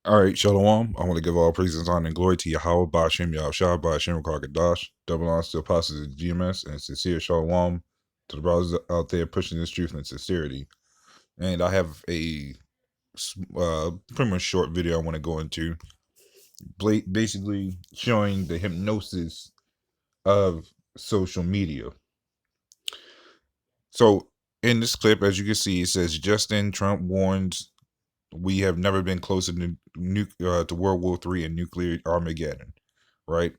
All right, Shalom. I want to give all praises, honor, and glory to YAHAWAHSHI'S, Yahawashi Kadash, double honors to the apostles of GMS, and sincere Shalom to the brothers out there pushing this truth and sincerity. And I have a pretty much short video I want to go into, basically showing the hypnosis of social media. So in this clip, as you can see, it says Justin Trump warns we have never been closer to World War III and nuclear Armageddon, right?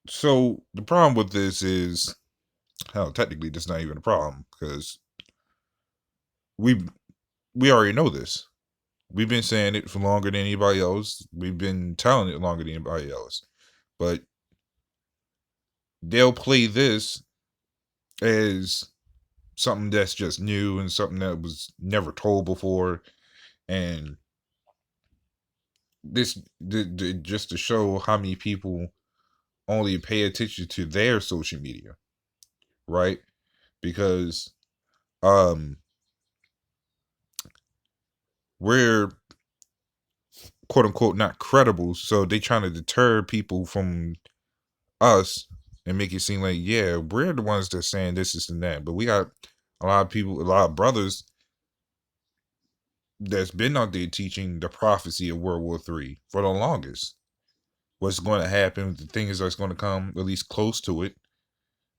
So the problem with this is, hell, technically, this is not even a problem because we we already know this. We've been saying it for longer than anybody else. We've been telling it longer than anybody else. But they'll play this as something that's just new and something that was never told before, and this just to show how many people only pay attention to their social media, right? Because um we're quote unquote not credible, so they trying to deter people from us and make it seem like, yeah, we're the ones that's saying this and that. But we got a lot of people, a lot of brothers that's been out there teaching the prophecy of World War III for the longest. What's going to happen, the things that's going to come at least close to it,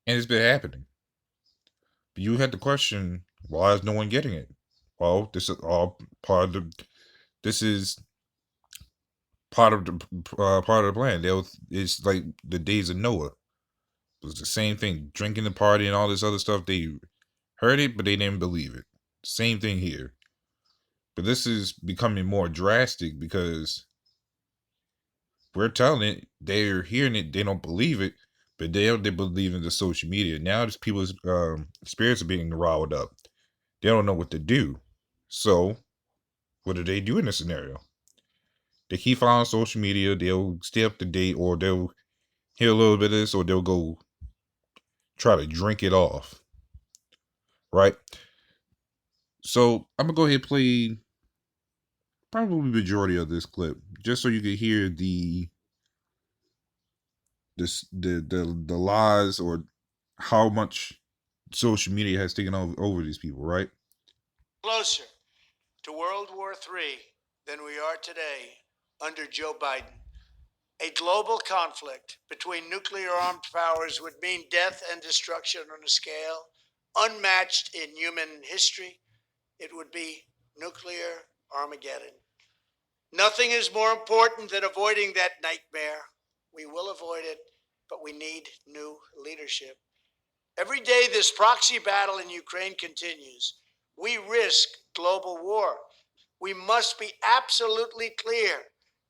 and it's been happening. But you had the question, why is no one getting it? Well, this is all part of this is part of the plan. It's like the days of Noah. It was the same thing, drinking the party and all this other stuff. They heard it, but they didn't believe it. Same thing here. But this is becoming more drastic because we're telling it, they're hearing it, they don't believe it, but they believe in the social media. Now these people's spirits are being riled up. They don't know what to do. So what do they do in this scenario? They keep following social media, they'll stay up to date, or they'll hear a little bit of this, or they'll go try to drink it off. Right? So I'm gonna go ahead and play probably the majority of this clip, just so you can hear the lies or how much social media has taken over these people, right? Closer to World War III than we are today under Joe Biden. A global conflict between nuclear armed powers would mean death and destruction on a scale unmatched in human history. It would be nuclear Armageddon. Nothing is more important than avoiding that nightmare. We will avoid it, but we need new leadership. Every day this proxy battle in Ukraine continues, we risk global war. We must be absolutely clear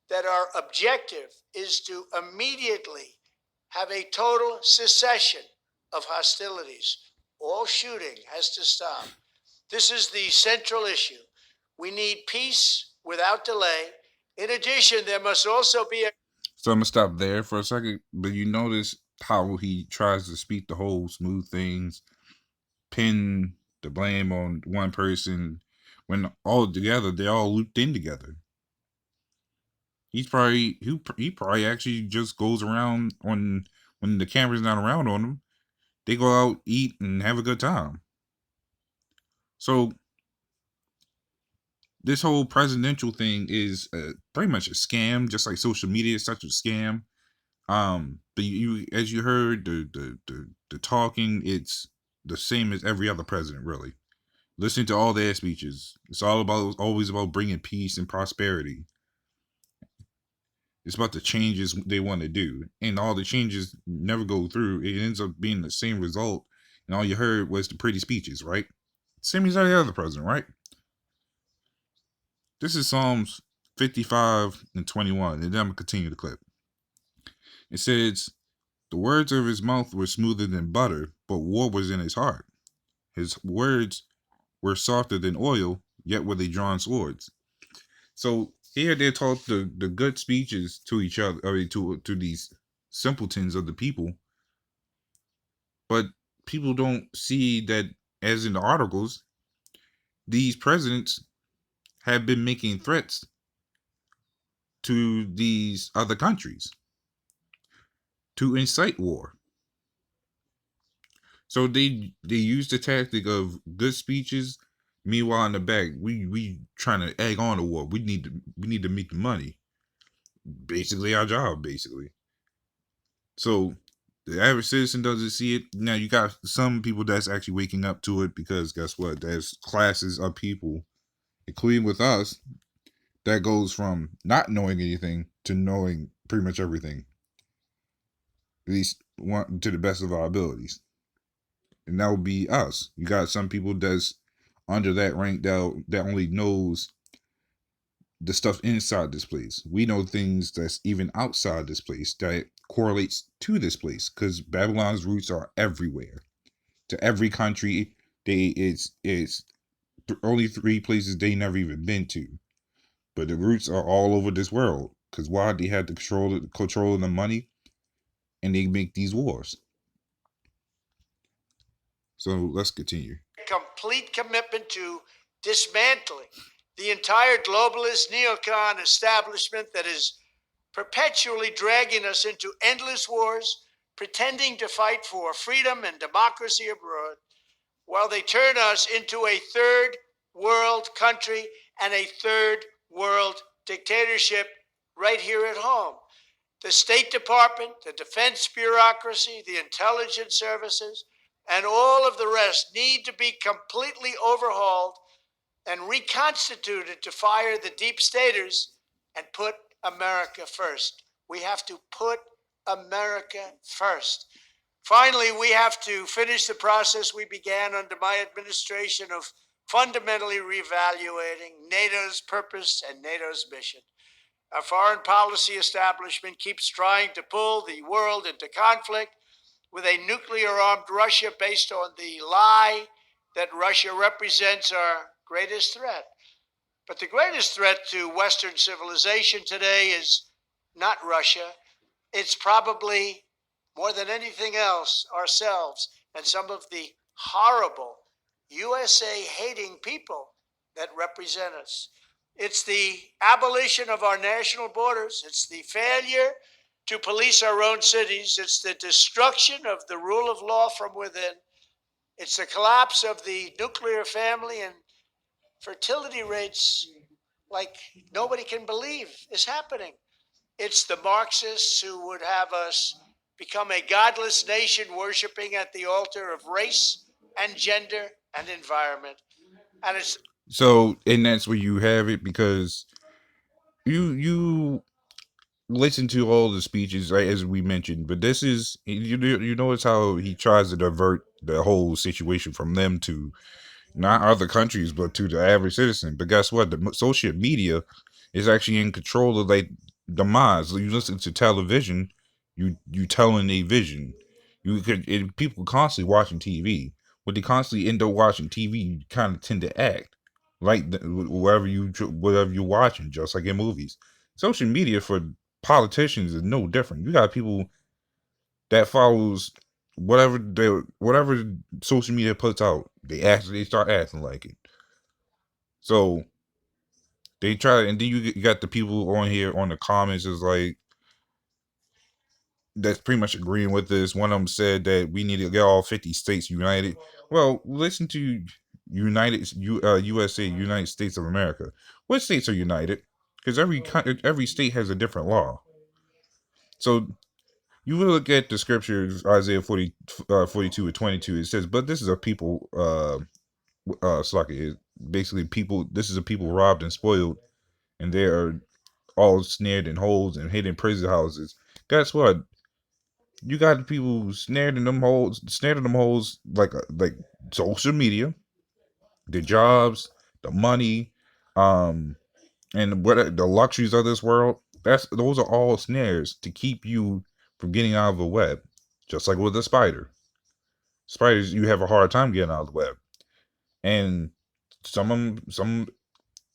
that our objective is to immediately have a total cessation of hostilities. All shooting has to stop. This is the central issue. We need peace without delay. In addition, there must also be a... So I'm gonna stop there for a second, but you notice how he tries to speak the whole smooth things, pin the blame on one person, when all together they're all looped in together. He probably actually just goes around on when the camera's not around on him. They go out, eat, and have a good time. So this whole presidential thing is pretty much a scam, just like social media is such a scam. But you as you heard the talking, it's the same as every other president, really. Listening to all their speeches, it's always about bringing peace and prosperity. It's about the changes they want to do, and all the changes never go through. It ends up being the same result, and all you heard was the pretty speeches, right? Same as every other president, right? This is Psalms 55 and 21, and then I'm gonna continue the clip. It says, "The words of his mouth were smoother than butter, but war was in his heart. His words were softer than oil, yet were they drawn swords." So here they taught the good speeches to each other, I mean, to these simpletons of the people, but people don't see that, as in the articles, these presidents have been making threats to these other countries to incite war. So they use the tactic of good speeches. Meanwhile, in the back, we trying to egg on the war. We need to make the money. Basically, our job. Basically, so the average citizen doesn't see it. Now you got some people that's actually waking up to it because guess what? There's classes of people, including with us, that goes from not knowing anything to knowing pretty much everything, at least one, to the best of our abilities, and that would be us. You got some people that's under that rank that only knows the stuff inside this place. We know things that's even outside this place that correlates to this place because Babylon's roots are everywhere, to every country. It's only three places they never even been to, but the roots are all over this world. Because why? They had the control of the money, and they make these wars. So let's continue. Complete commitment to dismantling the entire globalist neocon establishment that is perpetually dragging us into endless wars, pretending to fight for freedom and democracy abroad, while they turn us into a third world country and a third world dictatorship right here at home. The State Department, the defense bureaucracy, the intelligence services, and all of the rest need to be completely overhauled and reconstituted to fire the deep staters and put America first. We have to put America first. Finally, we have to finish the process we began under my administration of fundamentally reevaluating NATO's purpose and NATO's mission. Our foreign policy establishment keeps trying to pull the world into conflict with a nuclear-armed Russia based on the lie that Russia represents our greatest threat. But the greatest threat to Western civilization today is not Russia. It's probably, more than anything else, ourselves and some of the horrible USA-hating people that represent us. It's the abolition of our national borders. It's the failure to police our own cities. It's the destruction of the rule of law from within. It's the collapse of the nuclear family and fertility rates like nobody can believe is happening. It's the Marxists who would have us become a godless nation worshiping at the altar of race and gender and environment. And it's So, and that's where you have it because you listen to all the speeches, right, as we mentioned, but this is you notice how he tries to divert the whole situation from them to not other countries, but to the average citizen. But guess what? The social media is actually in control of like the minds. You listen to television, you telling a vision. People constantly watching TV. When they constantly end up watching TV, you kind of tend to act like whatever you're watching, just like in movies. Social media for politicians is no different. You got people that follows whatever social media puts out. They start acting like it. So they try, and then you got the people on here on the comments is like that's pretty much agreeing with this. One of them said that we need to get all 50 states united. Well, listen to USA, United States of America. What states are united? Because every state has a different law. So you will look at the scriptures, Isaiah 42 and 22. It says, "But this is a people, basically people. This is a people robbed and spoiled, and they are all snared in holes and hidden prison houses." Guess what? You got people snared in them holes like social media, the jobs, the money, um, and what the luxuries of this world. Those are all snares to keep you from getting out of the web. Just like with a spider. Spiders, you have a hard time getting out of the web, and some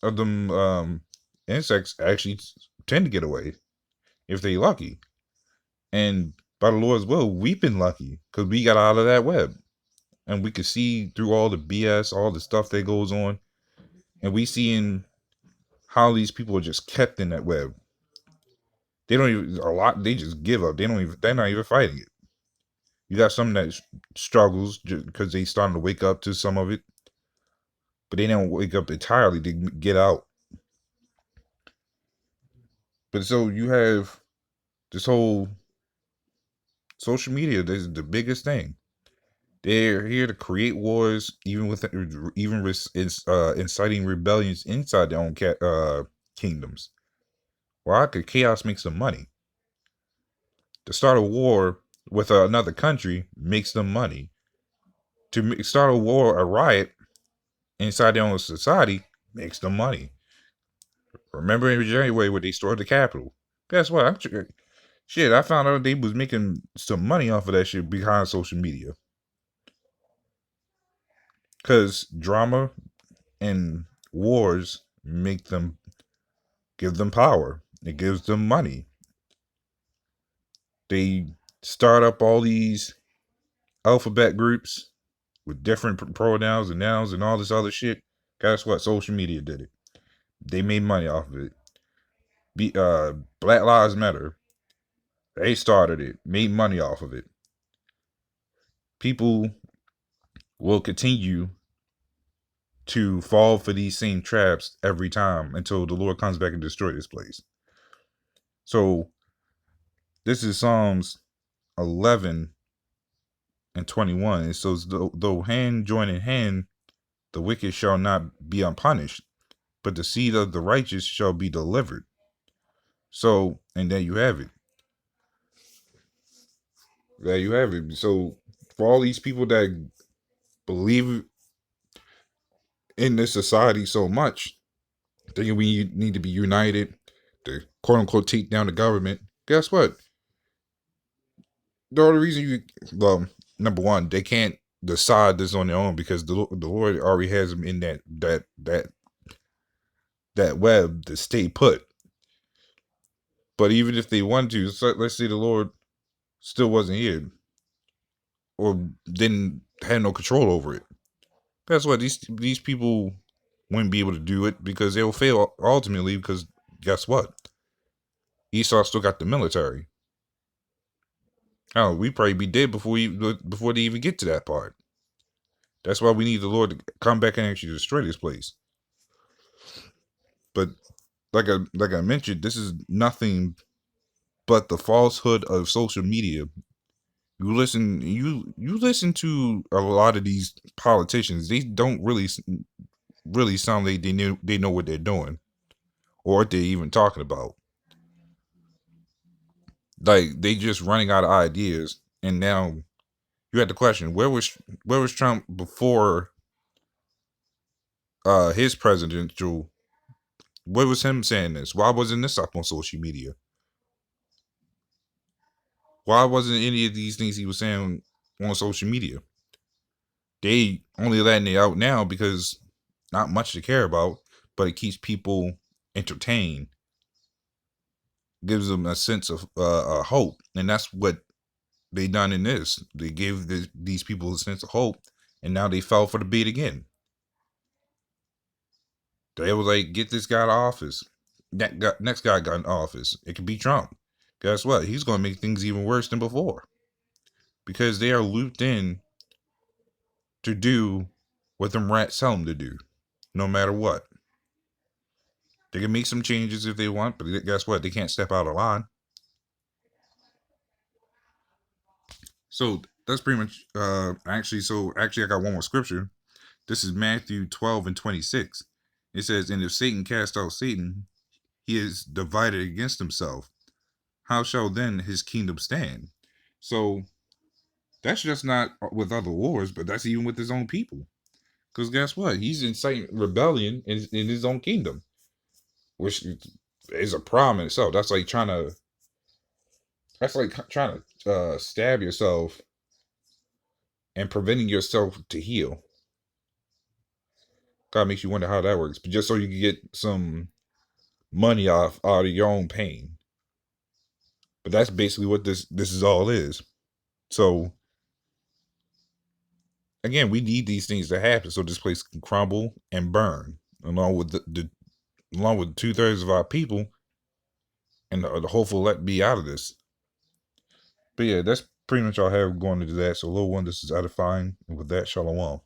of them insects actually tend to get away if they lucky. And by the Lord's will, we've been lucky because we got out of that web, and we could see through all the BS, all the stuff that goes on, and we seeing how these people are just kept in that web. They don't even a lot. They just give up. They don't even. They're not even fighting it. You got some that struggles because they starting to wake up to some of it, but they don't wake up entirely to get out. But so you have this whole social media. This is the biggest thing. They're here to create wars, even inciting rebellions inside their own kingdoms. Why? Because chaos makes them money. To start a war with another country makes them money. To start a war, a riot inside their own society makes them money. Remember in January where they stormed the Capitol? Guess what? I found out they was making some money off of that shit behind social media. Because drama and wars give them power. It gives them money. They start up all these alphabet groups with different pronouns and nouns and all this other shit. Guess what? Social media did it. They made money off of it. Black Lives Matter. They started it, made money off of it. People will continue to fall for these same traps every time until the Lord comes back and destroys this place. So this is Psalms 11 and 21. It says, though hand join in hand, the wicked shall not be unpunished, but the seed of the righteous shall be delivered. So, and there you have it. There you have it. So, for all these people that believe in this society so much, thinking we need to be united to quote unquote take down the government, guess what? The only reason well, number one, they can't decide this on their own because the Lord already has them in that web to stay put. But even if they wanted to, so let's say the Lord still wasn't here or didn't have no control over it. Guess what? These people wouldn't be able to do it because they will fail ultimately. Because guess what? Esau still got the military. Oh, we probably be dead before they even get to that part. That's why we need the Lord to come back and actually destroy this place. But like I mentioned, this is nothing but the falsehood of social media. You listen to a lot of these politicians. They don't really sound like they know what they're doing or what they're even talking about. Like they just running out of ideas, and now you had the question: where was Trump before his presidential? Where was him saying this? Why wasn't this up on social media? Why wasn't any of these things he was saying on social media? They only letting it out now because not much to care about, but it keeps people entertained, gives them a sense of hope, and that's what they done in this. They gave these people a sense of hope, and now they fell for the bait again. They was like, get this guy out of office. Next guy got in office. It could be Trump. Guess what? He's going to make things even worse than before because they are looped in to do what them rats tell them to do, no matter what. They can make some changes if they want, but guess what? They can't step out of line. So that's pretty much actually I got one more scripture. This is Matthew 12 and 26. It says, and if Satan cast out Satan, he is divided against himself. How shall then his kingdom stand? So that's just not with other wars, but that's even with his own people. Because guess what? He's inciting rebellion in his own kingdom, which is a problem in itself. That's like trying to stab yourself and preventing yourself to heal. God makes you wonder how that works, but just so you can get some money out of your own pain. But that's basically what this is all is. So again, we need these things to happen so this place can crumble and burn, along with along with 2/3 of our people, and the hopeful let be out of this. But yeah, that's pretty much all I have going into that. So, little one, this is edifying, and with that, shalom.